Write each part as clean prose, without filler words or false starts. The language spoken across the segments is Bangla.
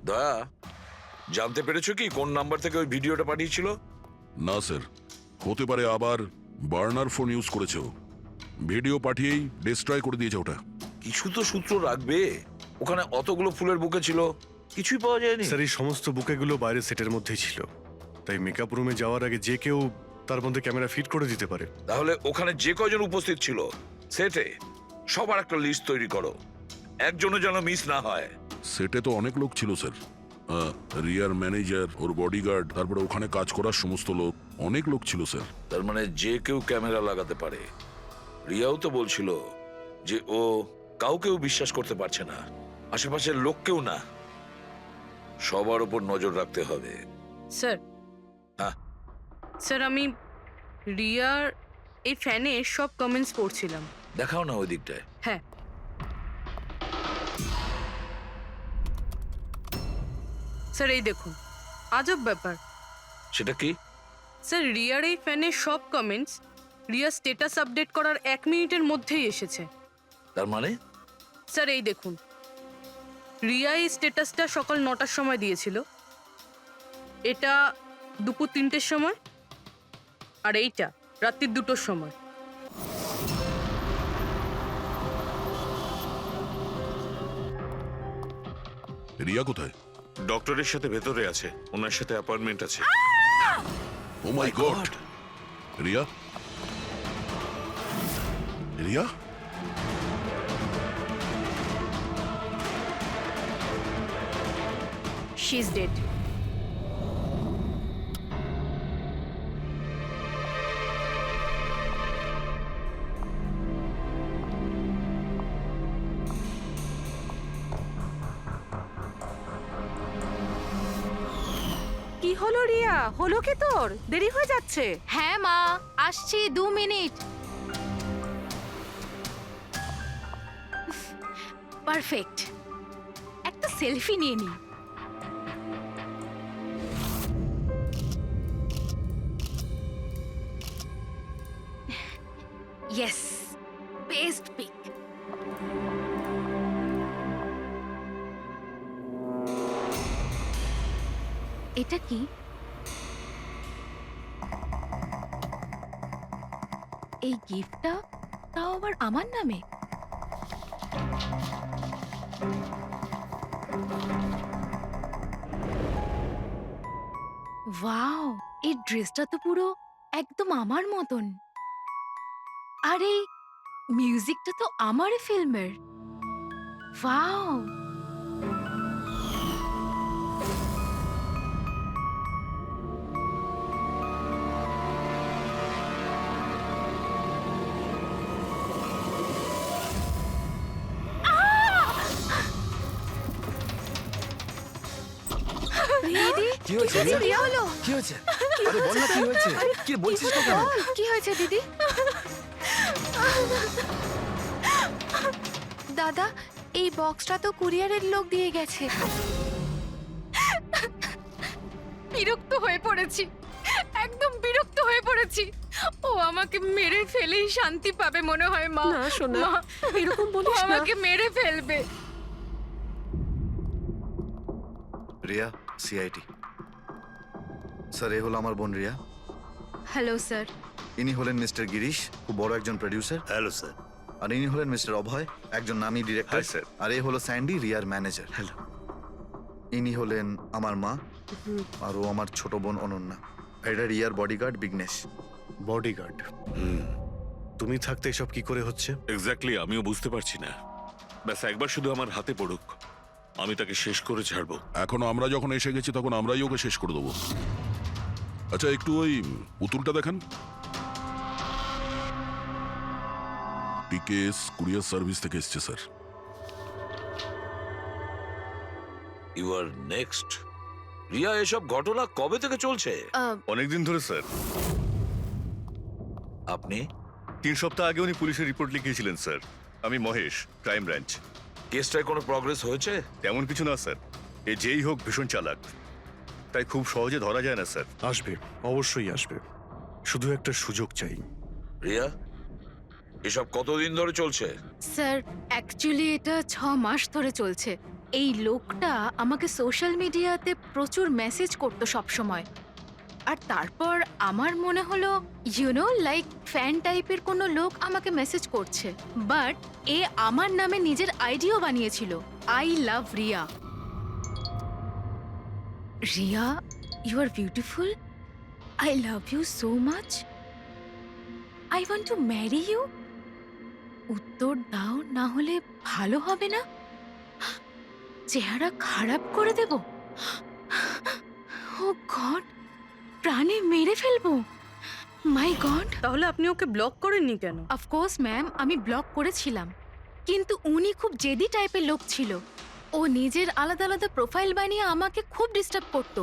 দয়া, জানতে পেরেছো কি কোন নাম্বার থেকে ওই ভিডিওটা পাঠিয়েছিল? না স্যার, হতে পারে আবার বার্নার ফোন ইউজ করেছে ও। ভিডিও পাঠিয়েই ডিস্ট্রয় করে দিয়েছে ওটা। কিছু তো সূত্র রাখবে। ওখানে অতগুলো ফুলের বুকে ছিল, কিছুই পাওয়া যায়নি। স্যার, এই সমস্ত বুকেগুলো বাইরের সেটের মধ্যেই ছিল, তাই মেকআপ রুমে যাওয়ার আগে যে কেউ তার মধ্যে ক্যামেরা ফিট করে দিতে পারে। তাহলে ওখানে যে কয়জন উপস্থিত ছিল সেটে সবার একটা লিস্ট তৈরি করো, একজনও যেন মিস না হয়। সেটে তো অনেক লোক ছিল স্যার, রিয়ার ম্যানেজার, ওর বডিগার্ড, তারপরে ওখানে কাজ করার সমস্ত লোক, অনেক লোক ছিল স্যার। তার মানে যে কেউ ক্যামেরা লাগাতে পারে। রিয়াও তো বলছিল যে ও কাউকেও বিশ্বাস করতে পারছে না, আশেপাশের লোককেও না। সবার উপর নজর রাখতে হবে। স্যার, হ্যাঁ স্যার আমি রিয়ার এই ফ্যানে সব কমেন্টস পড়ছিলাম। দেখাও না ওই দিকটায়। হ্যাঁ স্যার, এই দেখুন, আজব ব্যাপার। সেটা কি? স্যার, রিয়ার এই ফ্যানের সব কমেন্টস রিয়ার স্ট্যাটাস আপডেট করার 1 মিনিটের মধ্যেই এসেছে। তার মানে? স্যার এই দেখুন, রিয়া এই স্ট্যাটাসটা সকাল 9টার সময় দিয়েছিল, এটা দুপুর 3টের সময়, আর এইটা রাত্রি 2টোর সময়। রিয়া কোথায়? ডক্টরের সাথে ভেতরে আছে, ওনার সাথে অ্যাপয়েন্টমেন্ট আছে। Oh my God! Riya, Riya, she is dead. কি হলো রিয়া? হলো কি তোর? দেরি হয়ে যাচ্ছে। হ্যাঁ মা, আসছি 2 মিনিট। পারফেক্ট, একটা সেলফি নিয়ে নি। Yes, best pic. এটা কি? এই গিফটটা তাও আবার আমার নামে। ওয়াও, এই ড্রেসটা তো পুরো একদম আমার মতন। আর এই মিউজিকটা তো আমারই ফিল্মের। ওয়াও, দিদি কি হয়েছে কি রিয়া? হলো? কি হয়েছে? আরে বল না কি হয়েছে? কি বলছিস না কেন? কি হয়েছে দিদি? দাদা, এই বক্সটা তো কুরিয়ারের লোক দিয়ে গেছে। বিরক্ত হয়ে পড়েছি, একদম বিরক্ত হয়ে পড়েছি। ও আমাকে মেরে ফেলেই শান্তি পাবে মনে হয় মা। না সোনা, মা, এরকম ও বলিস না। আমাকে মেরে ফেলবে। রিয়া, সিআইটি। স্যার, এ হলো আমার বোন রিয়া। Hello sir. ইনি হলেন মিস্টার গিরিশ, খুব বড় একজন প্রডিউসার। Hello sir. আর ইনি হলেন মিস্টার অভয়, একজন নামী ডিরেক্টর। Hi, sir. আর এ হলো স্যান্ডি, রিয়ার ম্যানেজার। হ্যালো। ইনি হলেন আমার মা, আর ও আমার ছোট বোন অনন্যা। এটা রিয়ার বডিগার্ড বিঘ্নেশ। বডিগার্ড? তুমি থাকতে এসব কি করে হচ্ছে? এক্স্যাক্টলি, আমিও বুঝতে পারছি না। ব্যাস একবার শুধু আমার হাতে পড়ুক, আমি তাকে শেষ করে ছাড়বো। এখনো আমরা যখন এসে গেছি তখন আমরাই ওকে শেষ করে দেবো। আচ্ছা, একটু ওই পুতুলটা দেখান। টিকেএস কুরিয়ার সার্ভিস থেকে এসছে sir. You are next. Riya, এসব ঘটনা কবে থেকে চলছে? অনেকদিন ধরে স্যার। আপনি? 3 সপ্তাহ আগে উনি পুলিশের রিপোর্ট লিখিয়েছিলেন স্যার। আমি মহেশ, ক্রাইম ব্রাঞ্চ। কেসটায় কোনো প্রগ্রেস হয়েছে? তেমন কিছু না স্যার, এ যেই হোক ভীষণ চালাক, তাই খুব সহজে ধরা যায় না স্যার। আসবে, অবশ্যই আসবে, শুধু একটা সুযোগ চাই। রিয়া, এসব কতদিন ধরে চলছে? স্যার, অ্যাকচুয়ালি এটা 6 মাস ধরে চলছে। এই লোকটা আমাকে সোশ্যাল মিডিয়াতে প্রচুর মেসেজ করতো সব সময়। আর তারপর আমার মনে হলো লাইক ফ্যান টাইপের কোনো লোক আমাকে মেসেজ করছে, বাট এ আমার নামে নিজের আইডিও বানিয়েছিল, I love Riya. Riya, you are beautiful, I love you so much, I want to marry you. উত্তর দাও, না হলে ভালো হবে না, চেহারা খারাপ করে দেব। ও গড, প্রাণে মেরে ফেলবো, মাই গড। তাহলে আপনি ওকে ব্লক করেননি কেন? অফকোর্স ম্যাম, আমি ব্লক করেছিলাম, কিন্তু উনি খুব জেদি টাইপের লোক ছিল। ও নিজের আলাদা আলাদা প্রোফাইল বানিয়ে আমাকে খুব ডিস্টার্ব করতো।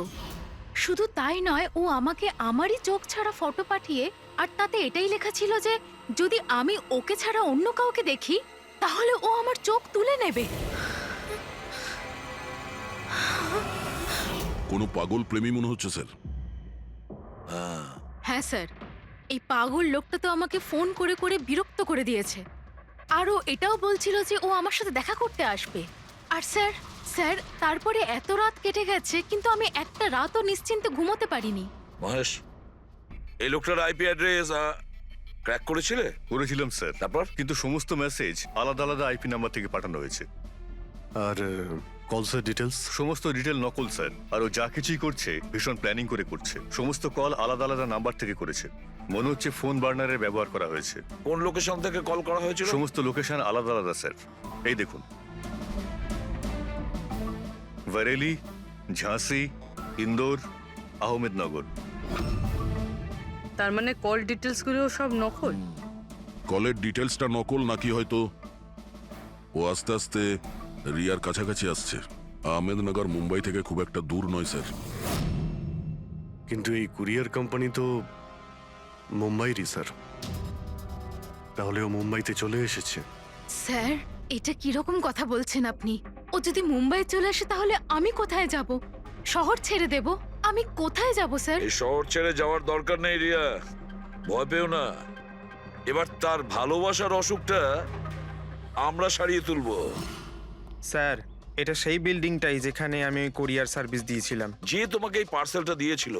শুধু তাই নয়, ও আমাকে আমারই চোখ ছাড়া ফটো পাঠিয়ে, আর তাতে এটাই লেখা ছিল যে যদি আমি ওকে ছাড়া অন্য কাউকে দেখি তাহলে ও আমার চোখ তুলে নেবে। কোনো পাগল প্রেমী মনে হচ্ছে স্যার। হ্যাঁ, হ্যাঁ স্যার, এই পাগল লোকটা তো আমাকে ফোন করে করে বিরক্ত করে দিয়েছে। আর ও এটাও বলছিল যে ও আমার সাথে দেখা করতে আসবে। আর স্যার স্যার তারপরে এত রাত কেটে গেছে, কিন্তু আমি একটা রাতও নিশ্চিন্তে ঘুমোতে পারিনি। মহেশ, এই লোকটার আইপি অ্যাড্রেস ক্র্যাক করেছিলে? করেছিলাম স্যার, তারপর? কিন্তু সমস্ত মেসেজ আলাদা আলাদা আইপি নাম্বার থেকে পাঠানো হয়েছে। আর কলসের ডিটেলস সমস্ত ডিটেল নকল স্যার। আর ও যা কিছুই করছে ভীষণ প্ল্যানিং করে করছে। সমস্ত কল আলাদা আলাদা নাম্বার থেকে করেছে। মনে হচ্ছে ফোন বার্নারের ব্যবহার করা হয়েছে। কোন লোকেশন থেকে কল করা হয়েছিল? সমস্ত লোকেশন আলাদা আলাদা স্যার। এই দেখুন, বরেলি, ঝাঁসি, ইন্দোর, আহমেদনগর। তার মানে কল ডিটেলসগুলো সব নকল? কলের ডিটেলসটা নকল, নাকি হয়তো ও আস্তে আস্তে রিয়ার কাছাকাছি আসছে। আহমেদনগর মুম্বাই থেকে খুব একটা দূর নয় স্যার। কিন্তু এই কুরিয়ার কোম্পানি তো মুম্বাইরই স্যার। তাহলে ও মুম্বাইতে চলে এসেছে। স্যার, এটা কিরকম কথা বলছেন আপনি? ও যদি মুম্বাই চলে আসে তাহলে আমি কোথায় যাব? শহর ছেড়ে দেব? আমি কোথায় যাব স্যার? এই শহর ছেড়ে যাওয়ার দরকার নেই রিয়া, ভয় পেও না। এবার তার ভালোবাসার অসুখটা আমরা সারিয়ে তুলবো। স্যার, এটা সেই বিল্ডিংটাই যেখানে আমি ওই কোরিয়ার সার্ভিস দিয়েছিলাম। যে তোমাকে এই পার্সেলটা দিয়েছিল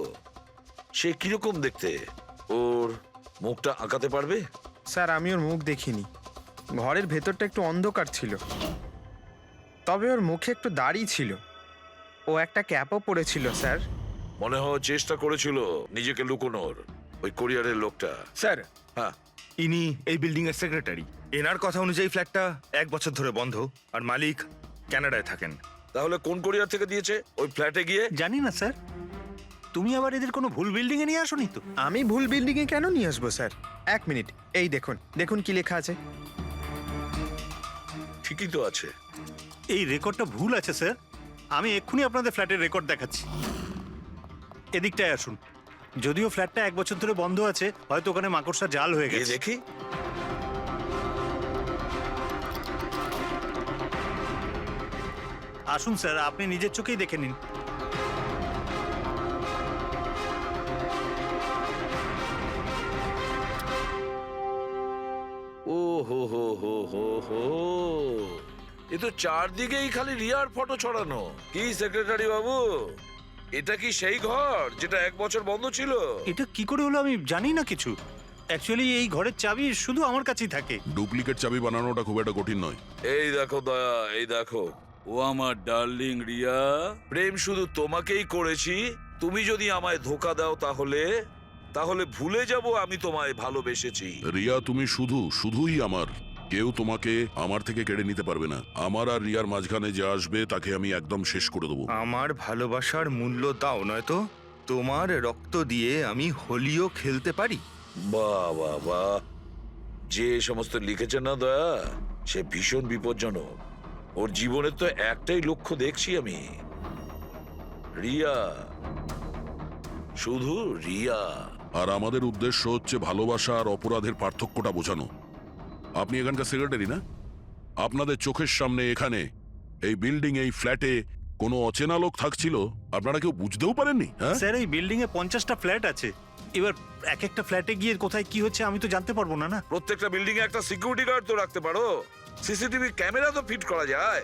সে কিরকম দেখতে? ওর মুখটা আঁকাতে পারবে? স্যার, আমি ওর মুখ দেখিনি। ঘরের ভেতরটা একটু অন্ধকার ছিল, তবে ওর মুখে একটু দাড়ি ছিল। ও একটা ক্যাপও পরেছিল স্যার। মনে হয় চেষ্টা করেছিল নিজেকে লুকোনোর ওই কোরিয়ারের লোকটা। স্যার, হ্যাঁ, ইনি এই বিল্ডিং এর সেক্রেটারি। এনার কথা অনুযায়ী ফ্ল্যাটটা 1 বছর ধরে বন্ধ, আর মালিক কানাডায় থাকেন। তাহলে কোন কোরিয়ার থেকে দিয়েছে? ওই ফ্ল্যাটে গিয়ে? জানি না স্যার, তুমি আবার এদের কোনো ভুল বিল্ডিং এ নিয়ে আসোনি তো? আমি ভুল বিল্ডিংয়ে কেন নিয়ে আসবো স্যার? 1 মিনিট, এই দেখুন দেখুন কি লেখা আছে। ঠিকই তো আছে। এই রেকর্ডটা ভুল আছে স্যার। আমি এক্ষুনি আপনাদের ফ্ল্যাটের রেকর্ড দেখাচ্ছি। এদিকটায় আসুন। যদিও ফ্ল্যাটটা 1 বছর ধরে বন্ধ আছে, হয়তো ওখানে মাকড়সা জাল হয়ে এই গেছে। দেখি। আসুন স্যার, আপনি নিজের চোখেই দেখে নিন। ও হো হো হো হো হো, এ তো চারদিকেই খালি রিয়ার ফটো ছড়ানো। কি সেক্রেটারি বাবু, এটা কি সেই ঘর যেটা 1 বছর বন্ধ ছিল? এটা কি করে হলো আমি জানি না কিছু। অ্যাকচুয়ালি এই ঘরের চাবি শুধু আমার কাছেই থাকে। ডুপ্লিকেট চাবি বানানোটা খুব একটা কঠিন নয়। এই দেখো দয়া, এই দেখো। ও আমার ডার্লিং রিয়া, প্রেম শুধু তোমাকেই করেছি। তুমি যদি আমায় ধোকা দাও তাহলে ভুলে যাব আমি তোমায় ভালোবেসেছি। রিয়া, তুমি শুধুই আমার। কেউ তোমাকে আমার থেকে কেড়ে নিতে পারবে না। আমার আর রিয়ার মাঝখানে যে আসবে তাকে আমি একদম শেষ করে দেবো। আমার ভালোবাসার মূল্য দাও, নয়তো তোমার রক্ত দিয়ে আমি হোলিও খেলতে পারি। বাহ বাহ বাহ, যে সমস্ত লিখেছে না দয়া, সে ভীষণ বিপজ্জনক। ওর জীবনের তো একটাই লক্ষ্য দেখছি আমি, রিয়া, শুধু রিয়া। আর আমাদের উদ্দেশ্য হচ্ছে ভালোবাসা আর অপরাধের পার্থক্যটা বোঝানো। আপনি এখানকার সেক্রেটারি না? আপনাদের চোখের সামনে এখানে এই বিল্ডিং, এই ফ্ল্যাটে কোনো অচেনা লোক থাকছিল, আপনারা কেউ বুঝতেও পারেননি? হ্যাঁ স্যার, এই বিল্ডিং এ 50টা ফ্ল্যাট আছে। এবার এক একটা ফ্ল্যাটে গিয়ে কোথায় কি হচ্ছে আমি তো জানতে পারবো না। না, প্রত্যেকটা বিল্ডিং এ একটা সিকিউরিটি গার্ড তো রাখতে পারো। সিসিটিভি ক্যামেরা তো ফিট করা যায়।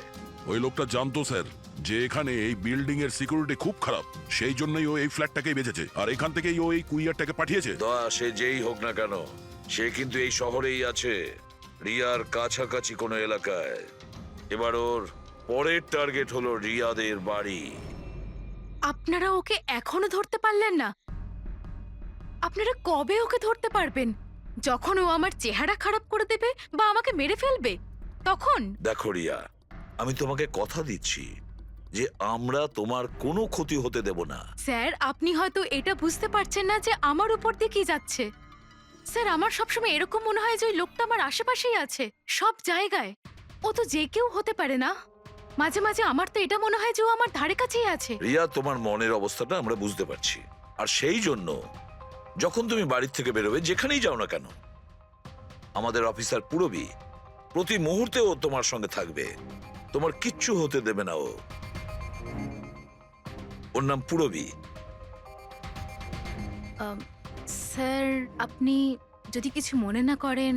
ওই লোকটা জানতো স্যার যে এখানে এই বিল্ডিং এর সিকিউরিটি খুব খারাপ, সেই জন্যই ও এই ফ্ল্যাটটাকেই বেঁচেছে, আর এখান থেকেই ও এই কুইয়ারটাকে পাঠিয়েছে। দয়া, সে যেই হোক না কেন, সে কিন্তু এই শহরেই আছে, রিয়ার কাছাকাছি কোনো এলাকায়। এবার ওর পরের টার্গেট হলো রিয়াদের বাড়ি। আপনারা ওকে এখনো ধরতে পারলেন না? আপনারা কবে ওকে ধরতে পারবেন? যখন ও আমার চেহারা খারাপ করে দেবে বা আমাকে মেরে ফেলবে তখন? দেখো রিয়া, আমি তোমাকে কথা দিচ্ছি যে আমরা তোমার কোনো ক্ষতি হতে দেব না। স্যার, আপনি হয়তো এটা বুঝতে পারছেন না যে আমার উপর দিয়ে কি যাচ্ছে। স্যার, আমার সবসময় এরকম মনে হয় যে ওই লোকটা আমার আশেপাশেই আছে, সব জায়গায়। ও তো যে কেউ হতে পারে না? মাঝে মাঝে আমার তো এটা মনে হয় যে ও আমার ধারে কাছেই আছে। রিয়া, তোমার মনের অবস্থাটা আমরা বুঝতে পারছি, আর সেই জন্য যখন তুমি বাড়ির থেকে বেরোবে, যেখানেই যাও না কেন, আমাদের অফিসার পুরবী প্রতি মুহূর্তে ও তোমার সঙ্গে থাকবে, তোমার কিচ্ছু হতে দেবে না ও। ওর নাম পুরবী। স্যার, আপনি যদি কিছু মনে না করেন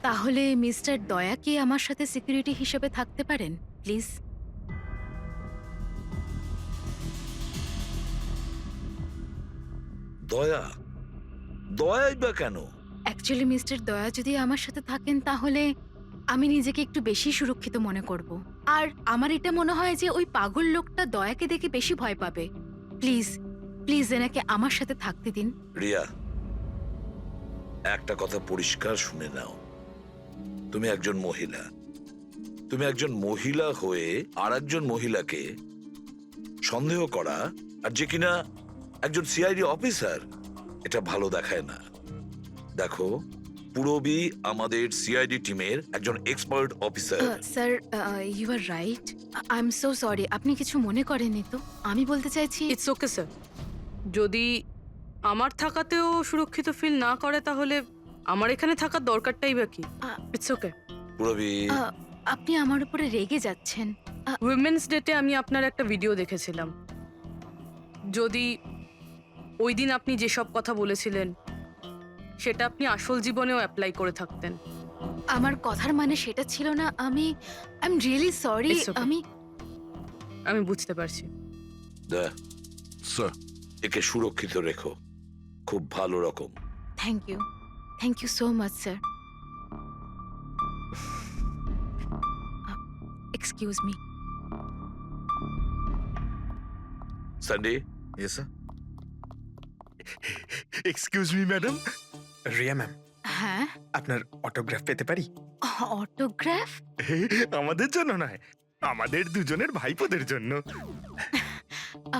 তাহলে মিস্টার দয়াকে আমার সাথে সিকিউরিটি হিসেবে থাকতে পারেন প্লিজ। দয়া? দয়াই বা কেন? অ্যাকচুয়ালি মিস্টার দয়া যদি আমার সাথে থাকেন তাহলে আমি নিজেকে একটু বেশি সুরক্ষিত মনে করব। আর আমার এটা মনে হয় যে ওই পাগল লোকটা দয়াকে দেখে বেশি ভয় পাবে। প্লিজ প্লিজ এনাকে আমার সাথে থাকতে দিন। রিয়া, একটা কথা পরিষ্কার শুনে নাও, তুমি একজন মহিলা। তুমি একজন মহিলা হয়ে আর একজন মহিলাকে সন্দেহ করা, আর যে কিনা একজন সিআইডি অফিসার, এটা ভালো দেখায় না। দেখো, পুরবী আমাদের সিআইডি টিমের একজন expert officer. Sir, you are right. I am so sorry. আপনি কিছু মনে করেননি তো? আমি বলতে চাইছি ইটস ওকে স্যার। যদি আমার থাকাতেও সুরক্ষিত ফিল না করে তাহলে আমার এখানে থাকার দরকারটাই বা কি? It's okay. পুরবী, আপনি আমার উপরে রেগে যাচ্ছেন। উইমেন্স ডেতে আমি আপনার একটা ভিডিও দেখেছিলাম। যদি ওই দিন আপনি যেসব কথা বলেছিলেন সেটা আপনি আসল জীবনেও অ্যাপ্লাই করে থাকতেন। আমার কথার মানে সেটা ছিল না। I am really sorry. It's okay. আমি বুঝতে পারছি। দয়া, স্যার, একে সুরক্ষিত রেখো, খুব ভালো রকম। Thank you so much sir. Excuse me. Sunday, yes sir. Excuse me madam. Riya ma'am, হ্যাঁ, আপনার অটোগ্রাফ পেতে পারি? অটোগ্রাফ? আমাদের জন্য নয়, আমাদের দুজনের ভাইপোদের জন্য।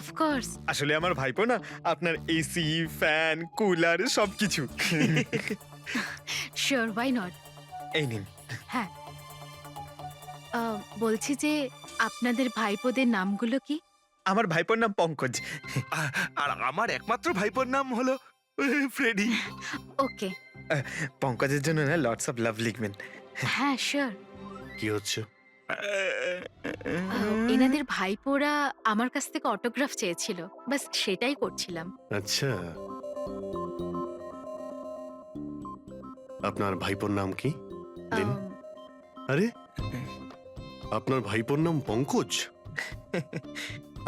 অফকোর্স। আসলে আমার ভাইপো না আপনার এসি, ফ্যান, কুলার সবকিছু। Sure, why not. এই নিন। হ্যাঁ, বলছি যে আপনাদের ভাইপোদের নামগুলো কি? আমার ভাইপোর নাম পঙ্কজ। আর আমার একমাত্র ভাইপোর নাম হলো ফ্রেডি। ওকে। পঙ্কজের জন্য না লটস অফ লাভ লিখবেন। হ্যাঁ, শিওর। কি হচ্ছে? এনাদের ভাইপোরা আমার কাছ থেকে অটোগ্রাফ চেয়েছিল, বাস সেটাই করছিলাম। আচ্ছা, আপনার ভাইপোর নাম কি? দিন। আরে, আপনার ভাইপোর নাম পঙ্কজ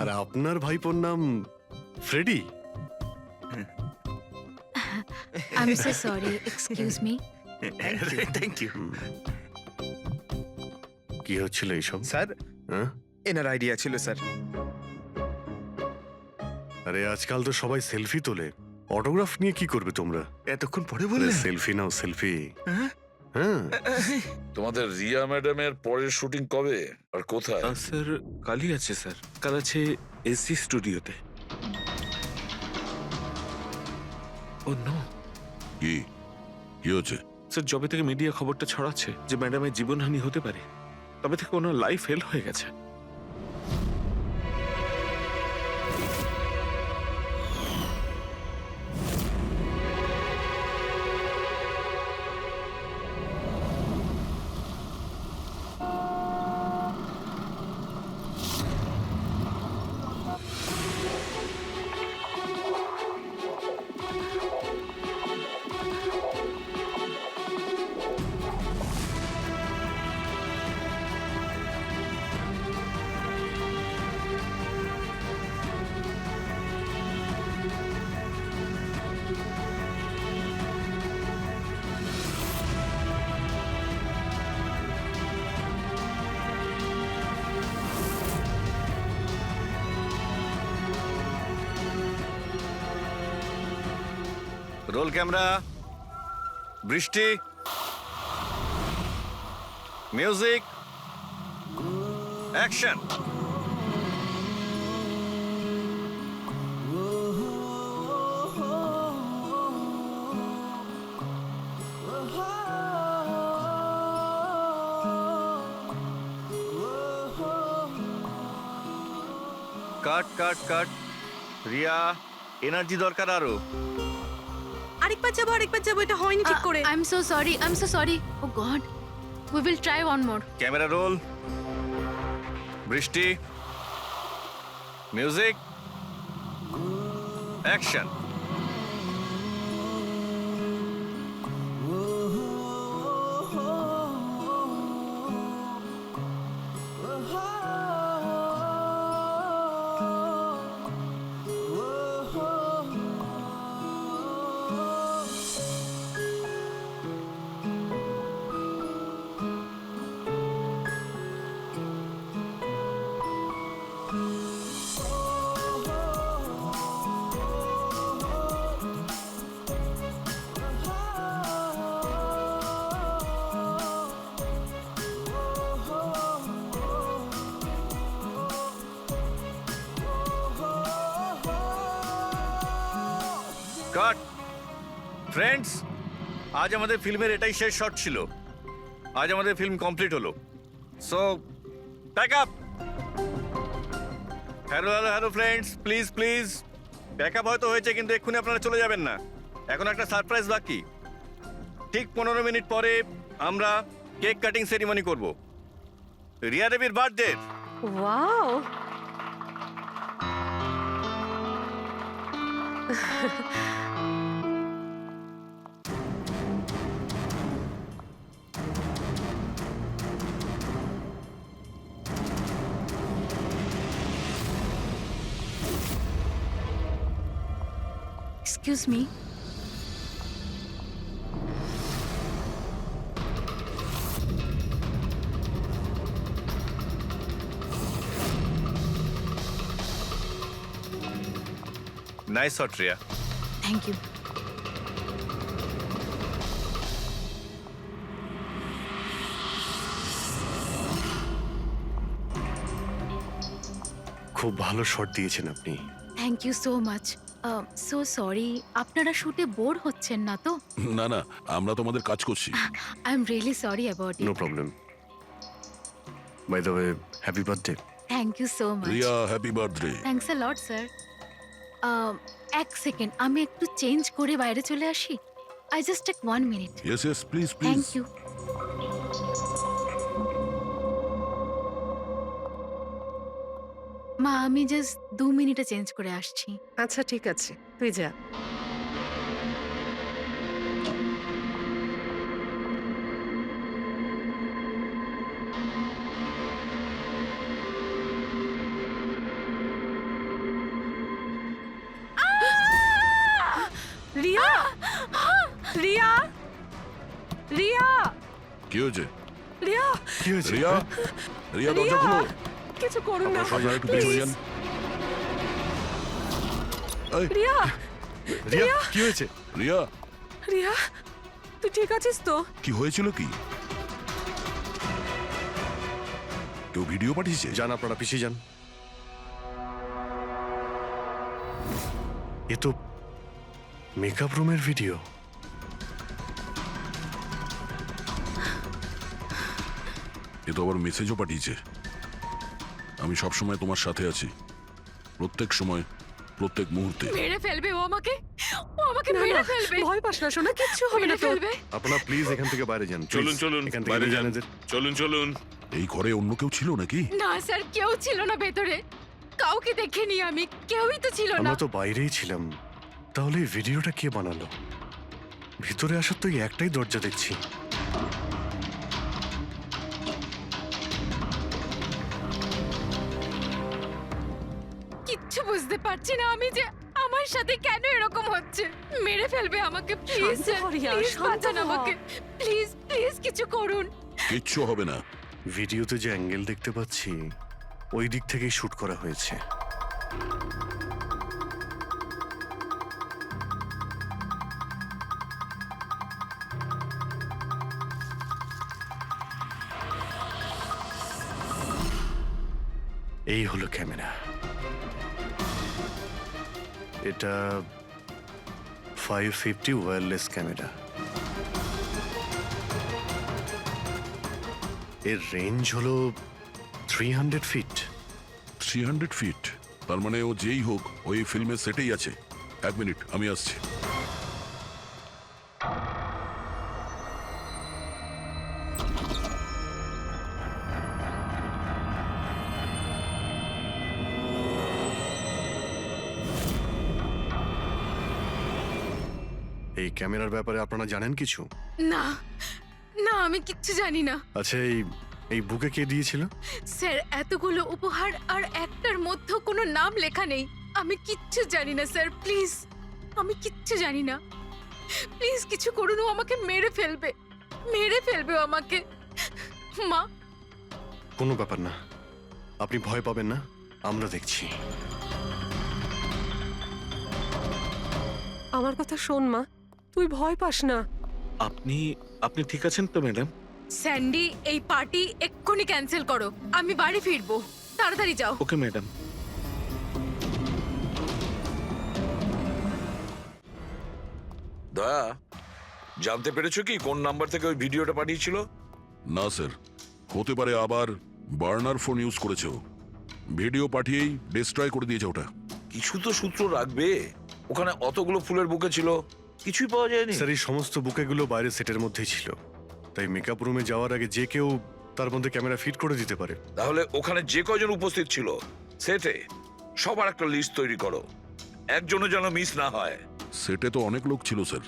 আর আপনার ভাইপোর নাম Freddy? I am so sorry, excuse me. Thank you. কি হচ্ছিল এইসব? স্যার, হ্যাঁ? এনার আইডিয়া ছিল স্যার। আরে, আজকাল তো সবাই সেলফি তোলে, অটোগ্রাফ নিয়ে কি করবে তোমরা? এতক্ষণ পরে বললে? সেলফি নাও, সেলফি। হ্যাঁ? হ্যাঁ। তোমাদের রিয়া ম্যাডামের পরের শুটিং কবে আর কোথায়? স্যার, কালই আছে স্যার। কাল আছে এসি স্টুডিওতে। ও নো। কি কি হচ্ছে? স্যার, যবে থেকে মিডিয়া খবরটা ছড়াচ্ছে যে ম্যাডামের জীবনহানি হতে পারে, তবে থেকে ওনার লাইফ ফেল হয়ে গেছে। রোল ক্যামেরা, বৃষ্টি, music, action. Cut cut cut. Riya, energy দরকার আরো। আরেকবার যাবো এটা হয়নি ঠিক করে। I am so sorry oh god we will try one more. Camera roll, বৃষ্টি, মিউজিক, অ্যাকশন। কাট। ফ্রেন্ডস, আজ আমাদের ফিল্মের এটাই শেষ শট ছিল। আজ আমাদের ফিল্ম কমপ্লিট হলো। So pack up. Hello friends, please please pack up হয়তো হয়েছে, কিন্তু এক্ষুনি আপনারা চলে যাবেন না। এখন একটা সারপ্রাইজ বাকি। ঠিক 15 মিনিট পরে আমরা কেক কাটিং সেরিমনি করব রিয়া দেবীর birthday. Wow, excuse me. Nice shot Riya. Thank you. খুব ভালো শট দিয়েছেন আপনি। Thank you so much. So sorry, আপনারা শুটে বোর হচ্ছেন না তো? না না, আমরা তো আমাদের কাজ করছি। I am really sorry about no it. Problem. By the way, happy birthday. Thank you so much. Riya, happy birthday. Thanks a lot sir. এক সেকেন্ড, আমি একটু চেঞ্জ করে বাইরে চলে আসি। I just take 1 minute. Yes yes, please please. Thank you. মা, আমি জাস্ট 2 মিনিটে চেঞ্জ করে আসছি। আচ্ছা ঠিক আছে, তুই যা। রিয়া, রিয়া, রিয়া, কি হয়েছে? রিয়া, কি হয়েছে? রিয়া, রিয়া দরজা রিয়া, খোলো। কিছু করুন না। আপনারা একটু পিছু হয়ে যান। এই, রিয়া, রিয়া, কি হয়েছে? রিয়া, রিয়া, তুই ঠিক আছিস তো? কি হয়েছিল কি? কেউ ভিডিও পাঠিয়েছে? যান, আপনারা পিছিয়ে যান। এ তো মেকআপ রুমের ভিডিও। এ তো আবার মেসেজও পাঠিয়েছে। আমি সব সময় তোমার সাথে আছি, প্রত্যেক সময়, প্রত্যেক মুহূর্তে। মেরে ফেলবে ও আমাকে, ও আমাকে না, মেরে না, ফেলবে। ভয় পাস না সোনা, কিচ্ছু হবে না মেরে তোর। ফেলবে। আপনারা প্লিজ এখান থেকে বাইরে যান। চলুন please। চলুন এখান থেকে বাইরে বেরিয়ে যান। যান এদের। চলুন চলুন। এই ঘরে অন্য কেউ ছিল নাকি? না স্যার, কেউ ছিল না ভেতরে, কাউকে দেখিনি আমি, কেউই তো ছিল না। আমরা তো বাইরেই ছিলাম। তাহলে এই ভিডিওটা কে বানালো? ভিতরে আসার তো এই একটাই দরজা দেখছি। কিচ্ছু বুঝতে পারছি না আমি যে আমার সাথে কেন এরকম হচ্ছে। মেরে ফেলবে আমাকে, প্লিজ শান্ত হ রিয়া, প্লিজ শান্ত বাঁচান হ। আমাকে, প্লিজ প্লিজ কিছু করুন। কিচ্ছু হবে না। ভিডিওতে যে অ্যাঙ্গেল দেখতে পাচ্ছি, ওই দিক থেকেই শুট করা হয়েছে। এই হলো ক্যামেরা। এটা 550 ওয়্যারলেস ক্যামেরা। এর রেঞ্জ হলো 300 ফিট। 300 ফিট? তার মানে ও যেই হোক ওই ফিল্মের সেটেই আছে। 1 মিনিট, আমি আসছি। এই ক্যামেরার ব্যাপারে আপনারা জানেন কিছু? না না, আমি কিচ্ছু জানি না। আচ্ছা, এই বুকে কে দিয়েছিল? স্যার, এতগুলো উপহার আর একটার মধ্যেও কোনো নাম লেখা নেই। আমি কিচ্ছু জানি না স্যার, প্লিজ। আমি কিচ্ছু জানি না, প্লিজ কিছু করুন। ও আমাকে মেরে ফেলবে, মেরে ফেলবে ও আমাকে। মা, কোনো ব্যাপার না, আপনি ভয় পাবেন না, আমরা দেখছি। আমার কথা শোন মা, তুই ভয় পাস না। আপনি ঠিক আছেন তো ম্যাডাম? স্যান্ডি, এই পার্টি এক্ষুনি ক্যান্সেল করো। আমি বাড়ি ফিরবো, তাড়াতাড়ি যাও। Okay madam. দয়া, জানতে পেরেছো কি কোন নাম্বার থেকে ওই ভিডিওটা পাঠিয়েছিল? না স্যার, হতে পারে আবার বার্নার ফোন ইউজ করেছে ও। ভিডিও পাঠিয়েই ডিস্ট্রয় করে দিয়েছে ওটা। কিছু তো সূত্র রাখবে। ওখানে অতগুলো ফুলের বুকে ছিল, কিছুই পাওয়া যায়নি। স্যার, এই সমস্ত বুকেগুলো বাইরে সেটের মধ্যেই ছিল, তাই মেকআপ রুমে যাওয়ার আগে যে কেউ তার মধ্যে ক্যামেরা ফিট করে দিতে পারে। তাহলে ওখানে যে কয়জন উপস্থিত ছিল সেটে সবার একটা লিস্ট তৈরি করো, একজনও যেন মিস না হয়। সেটে তো অনেক লোক ছিল স্যার।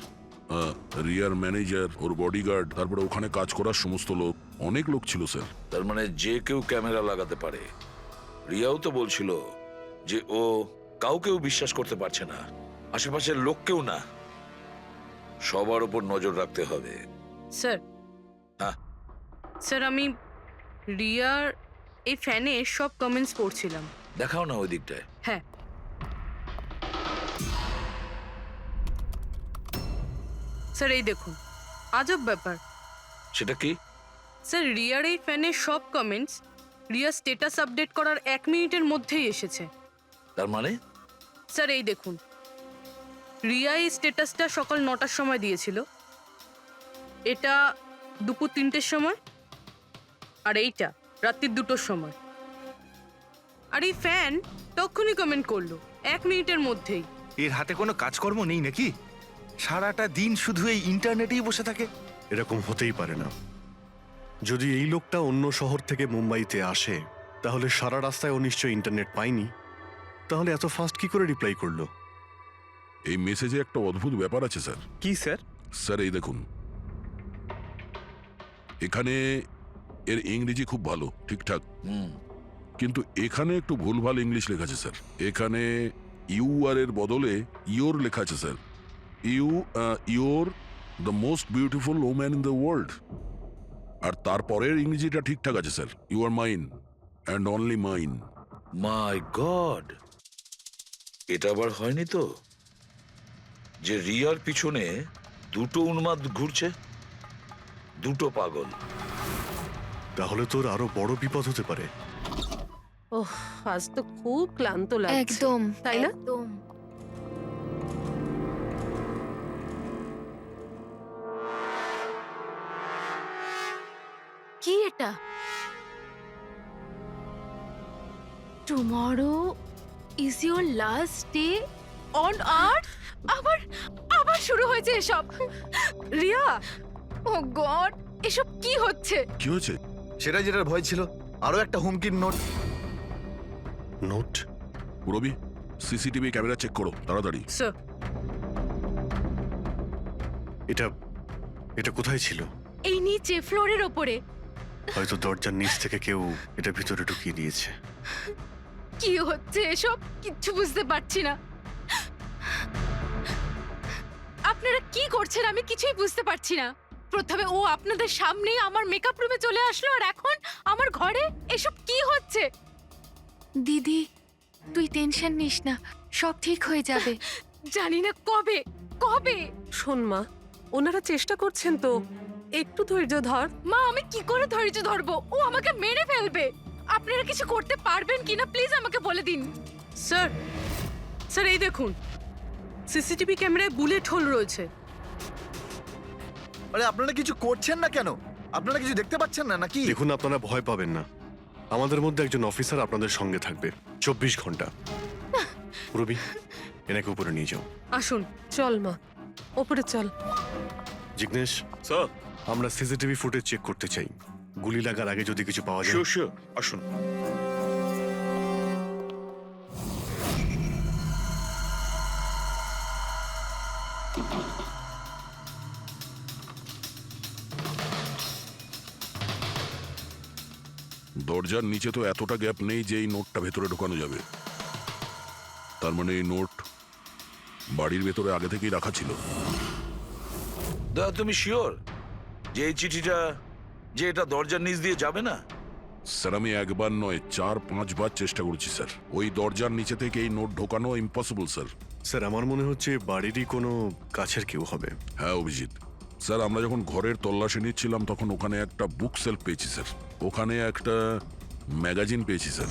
রিয়ার ম্যানেজার, ওর বডিগার্ড, তারপরে ওখানে কাজ করার সমস্ত লোক, অনেক লোক ছিল স্যার। তার মানে যে কেউ ক্যামেরা লাগাতে পারে। রিয়াও তো বলছিল যে ও কাউকেও বিশ্বাস করতে পারছে না, আশেপাশের লোককেও না। সবার উপর নজর রাখতে হবে। স্যার, হ্যাঁ স্যার, আমি রিয়ার এই ফ্যানে সব কমেন্টস পড়ছিলাম। দেখাও না ওই দিকটায়। হ্যাঁ, স্যার এই দেখুন, আজব ব্যাপার। সেটা কি? স্যার, রিয়ার এই ফ্যানের সব কমেন্টস রিয়া স্ট্যাটাস আপডেট করার 1 মিনিটের মধ্যেই এসেছে। তার মানে? স্যার এই দেখুন, রিয়া এই স্ট্যাটাসটা সকাল 9টার সময় দিয়েছিল, এটা দুপুর 3টের সময়, আর এইটা রাত্রি 2টোর সময়। আর এই ফ্যান তখনই কমেন্ট করলো 1 মিনিটের মধ্যেই। এর হাতে কোনো কাজকর্ম নেই নাকি? সারাটা দিন শুধু এই ইন্টারনেটেই বসে থাকে। এরকম হতেই পারে না। যদি এই লোকটা অন্য শহর থেকে মুম্বাইতে আসে, তাহলে সারা রাস্তায় ও নিশ্চয়ই ইন্টারনেট পায়নি। তাহলে এত ফাস্ট কি করে রিপ্লাই করলো? এই মেসেজে একটা অদ্ভুত ব্যাপার আছে স্যার। কি স্যার? স্যার এই দেখুন, এখানে এর ইংরেজি খুব ভালো, ঠিকঠাক, কিন্তু এখানে একটু ভুলভাল ইংলিশ লেখা আছে স্যার। এখানে ইউ আর এর বদলে ইয়োর লেখা আছে sir. Your the most beautiful woman in the world. আর তারপরের ইংরেজিটা ঠিকঠাক আছে sir, you are mine and only mine. My God, এটা আবার হয়নি তো যে রিয়ার পিছনে দুটো উন্মাদ ঘুরছে, দুটো পাগল? তাহলে তোর আরো বড় বিপদ হতে পারে। ওহ, আজ তো খুব ক্লান্ত লাগছে। একদম, তাই না? একদম। কি এটা? Tomorrow is your last day on earth. আবার আবার শুরু হয়েছে এসব। রিয়া, ও গড, এসব কি হচ্ছে? কি হয়েছে? সেটা যেটার ভয় ছিল, আরো একটা হুমকির নোট। নোট? রবি, সিসিটিভি ক্যামেরা চেক করো তাড়াতাড়ি। স্যার, এটা এটা কোথায় ছিল? এই নিচে ফ্লোরের ওপরে। হয়তো দরজার নিচ থেকে কেউ এটা ভিতরে ঢুকিয়ে দিয়েছে। কি হচ্ছে এসব? কিচ্ছু বুঝতে পারছি না। আপনারা কি করছেন আমি কিছুই বুঝতে পারছি না। প্রথমে ও আপনাদের সামনেই আমার মেকআপ রুমে চলে আসলো, আর এখন আমার ঘরে এসব কি হচ্ছে? দিদি, তুই টেনশন নিস না, সব ঠিক হয়ে যাবে। জানি না কবে কবে। শোন মা, ওনারা চেষ্টা করছেন তো, একটু ধৈর্য ধর। মা, আমি কি করে ধৈর্য ধরবো? ও আমাকে মেরে ফেলবে। আপনারা কিছু করতে পারবেন কিনা প্লিজ আমাকে বলে দিন। স্যার, স্যার এই দেখুন, সিসিটিভি ক্যামেরায় বুলেট হোল রয়েছে। আরে আপনারা কিছু করছেন না কেন? আপনারা কিছু দেখতে পাচ্ছেন না নাকি? দেখুন, আপনারা ভয় পাবেন না। আমাদের মধ্যে একজন অফিসার আপনাদের সঙ্গে থাকবে 24 ঘন্টা। রবি, এনাকে উপরে নিয়ে যাও। আসুন। চল মা, ওপরে চল। জিগ্নেশ, স্যার, আমরা সিসিটিভি ফুটেজ চেক করতে চাই। গুলি লাগার আগে যদি কিছু পাওয়া যায়। শিওর শিওর, আসুন। দরজার নিচে তো এতটা গ্যাপ নেই যে এই নোটটা ভেতরে ঢোকানো যাবে। তার মানে এই নোট বাড়ির ভেতরে আগে থেকেই রাখা ছিল। দাদা তুমি শিওর যে এই চিঠিটা যে এটা দরজার নিচ দিয়ে যাবে না? স্যার, আমি একবার নয় 4-5 বার চেষ্টা করেছি স্যার। ওই দরজার নিচে থেকে এই নোট ঢোকানো ইম্পসিবল স্যার। স্যার, আমার মনে হচ্ছে বাড়িরই কোনো কাছের কেউ হবে। হ্যাঁ অভিজিৎ স্যার, আমরা যখন ঘরের তল্লাশি নিচ্ছিলাম তখন ওখানে একটা বুক সেলফ পেয়েছি স্যার। ওখানে একটা ম্যাগাজিন পেয়েছি স্যার।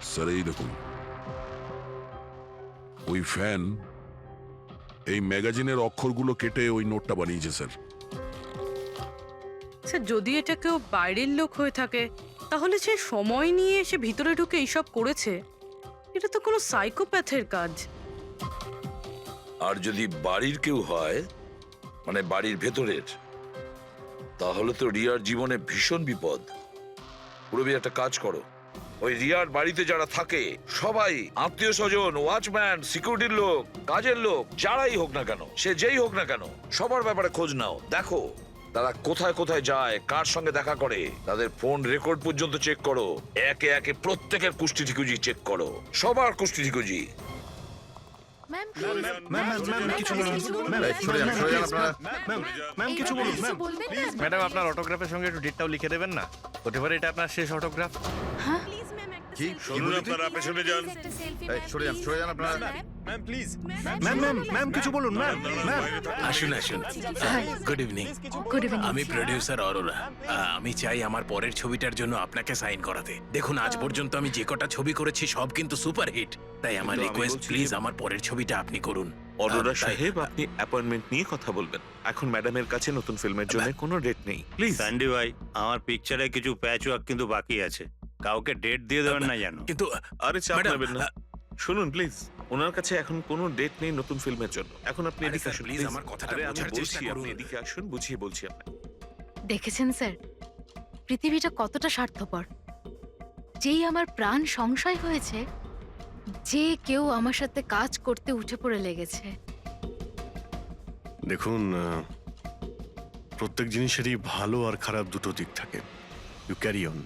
স্যার এই দেখুন, ওই ফ্যান এই ম্যাগাজিনের অক্ষরগুলো কেটে ওই নোটটা বানিয়েছে স্যার। স্যার যদি এটা কেউ বাইরের লোক হয়ে থাকে তাহলে সে সময় নিয়ে এসে ভিতরে ঢুকে এইসব করেছে। এটা তো কোনো সাইকোপ্যাথের কাজ। আর যদি বাড়ির কেউ হয়, মানে বাড়ির ভেতরের, তাহলে তো রিয়ার জীবনে ভীষণ বিপদ। পুরবি একটা কাজ করো, ওই রিয়ার বাড়িতে যারা থাকে সবাই আত্মীয় স্বজন, ওয়াচম্যান, সিকিউরিটির লোক, কাজের লোক, যারাই হোক না কেন, সে যেই হোক না কেন, সবার ব্যাপারে খোঁজ নাও। দেখো তারা কোথায় কোথায় যায়, কার সঙ্গে দেখা করে, তাদের ফোন রেকর্ড পর্যন্ত চেক করো। একে একে প্রত্যেকের কুষ্টি ঠিকুজি চেক করো, সবার কুষ্টি ঠিকুজি। ম্যাম কিছু বলুন। ম্যাম কিছু বলুন। ম্যাম ম্যাডাম, আপনার অটোগ্রাফের সঙ্গে একটু ডেটটাও লিখে দেবেন না? হতে পারে এটা আপনার শেষ অটোগ্রাফ। কি শুনুন, আপনারা পেছনে যান। সরে যান আপনারা। ম্যাম কিছু বলুন। ম্যাম আসুন আসুন। Good evening. Good evening. আমি প্রডিউসার অরোরা। আমি চাই আমার পরের ছবিটার জন্য আপনাকে সাইন করাতে। দেখুন, আজ পর্যন্ত আমি যে কটা ছবি করেছি সব কিন্তু সুপারহিট। তাই আমার কিন্তু আমি রিকোয়েস্ট, বলছি প্লিজ যে- আমার পরের ছবিটা আপনি করুন। অরোরা তাই- সাহেব, আপনি অ্যাপয়েন্টমেন্ট নিয়ে কথা বলবেন। এখন ম্যাডামের কাছে নতুন ফিল্মের জন্য কোনো ডেট নেই, প্লিজ। স্যান্ডি ভাই, আমার পিকচারে কিছু প্যাচ ওয়ার্ক কিন্তু বাকি আছে। কাউকে ডেট দিয়ে দেবেন না জানো। কিন্তু আরে চাপ ম্যাডাম, নেবেন না। শুনুন প্লিজ, ওনার কাছে এখন কোনো ডেট নেই নতুন ফিল্মের জন্য। এখন আপনি আরে এদিকে স্যার, আসুন প্লিজ please। আমার কথাটা আরে আমি বোঝার চেষ্টা বলছি, আপনি করুন। এদিকে আসুন, বুঝিয়ে বলছি আপনাকে। দেখেছেন স্যার, পৃথিবীটা কতটা স্বার্থপর। যেই আমার প্রাণ সংশয় হয়েছে, যে কেউ আমার সাথে কাজ করতে উঠে পড়ে লেগেছে। দেখুন, প্রত্যেক জিনিসেরই ভালো আর খারাপ দুটো দিক থাকে। You carry on.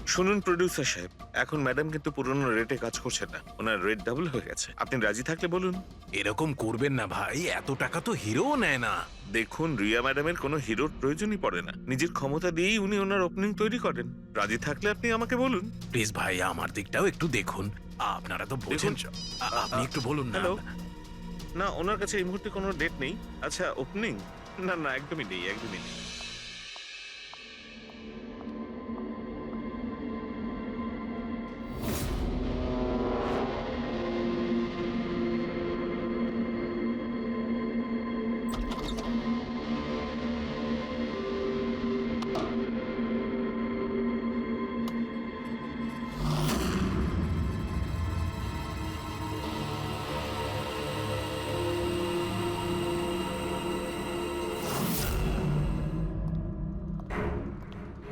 শুনুন প্রডিউসার সাহেব, এখন ম্যাডাম কিন্তু পুরনো রেটে কাজ করছে না, ওনার রেট ডাবল হয়ে গেছে। আপনি রাজি থাকলে বলুন। এরকম করবেন না ভাই, এত টাকা তো হিরোও নেয় না। দেখুন, রিয়া ম্যাডামের কোনো হিরোর প্রয়োজনই পড়ে না, নিজের ক্ষমতা দিয়েই উনি ওনার ওপেনিং তৈরি করেন। রাজি থাকলে আপনি আমাকে বলুন। প্লিজ ভাই, আমার দিকটাও একটু দেখুন। আপনারা তো বোঝেন। আপনি একটু বলুন না। হ্যালো, না ওনার কাছে এই মুহূর্তে কোনো ডেট নেই। আচ্ছা, ওপেনিং? না না, একদমই নেই, একদমই নেই।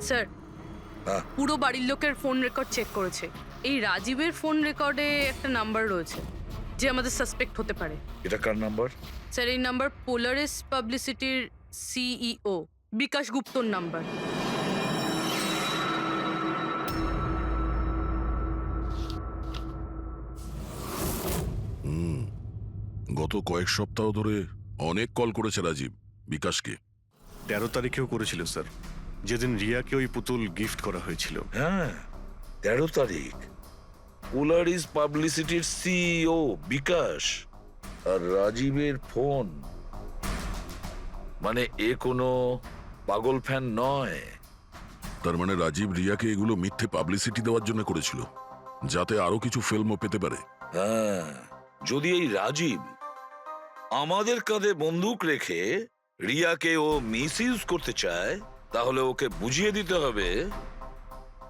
স্যার, হ্যাঁ। পুরো বাড়ির লোকের ফোন রেকর্ড চেক করেছে। এই রাজীবের ফোন রেকর্ডে একটা নাম্বার রয়েছে যে আমাদের সাসপেক্ট হতে পারে। এটা কার নাম্বার? স্যার এই নাম্বার পোলারিস পাবলিসিটির সিইও বিকাশ গুপ্তর নাম্বার। গত কয়েক সপ্তাহ ধরে অনেক কল করেছে রাজীব বিকাশকে। 13 তারিখেও করেছিল স্যার, যেদিন রিয়াকে ওই পুতুল গিফট করা হয়েছিল। হ্যাঁ 13 তারিখ। পোলারিস পাবলিসিটির সিইও বিকাশ আর রাজীবের ফোন, মানে এ কোনো পাগল ফ্যান নয়। তার মানে রাজীব রিয়াকে এগুলো মিথ্যে পাবলিসিটি দেওয়ার জন্য করেছিল, যাতে আরো কিছু ফিল্মও পেতে পারে। হ্যাঁ, যদি এই রাজীব আমাদের কাঁধে বন্দুক রেখে রিয়াকে ও মিসইউজ করতে চায়, তাহলে ওকে বুঝিয়ে দিতে হবে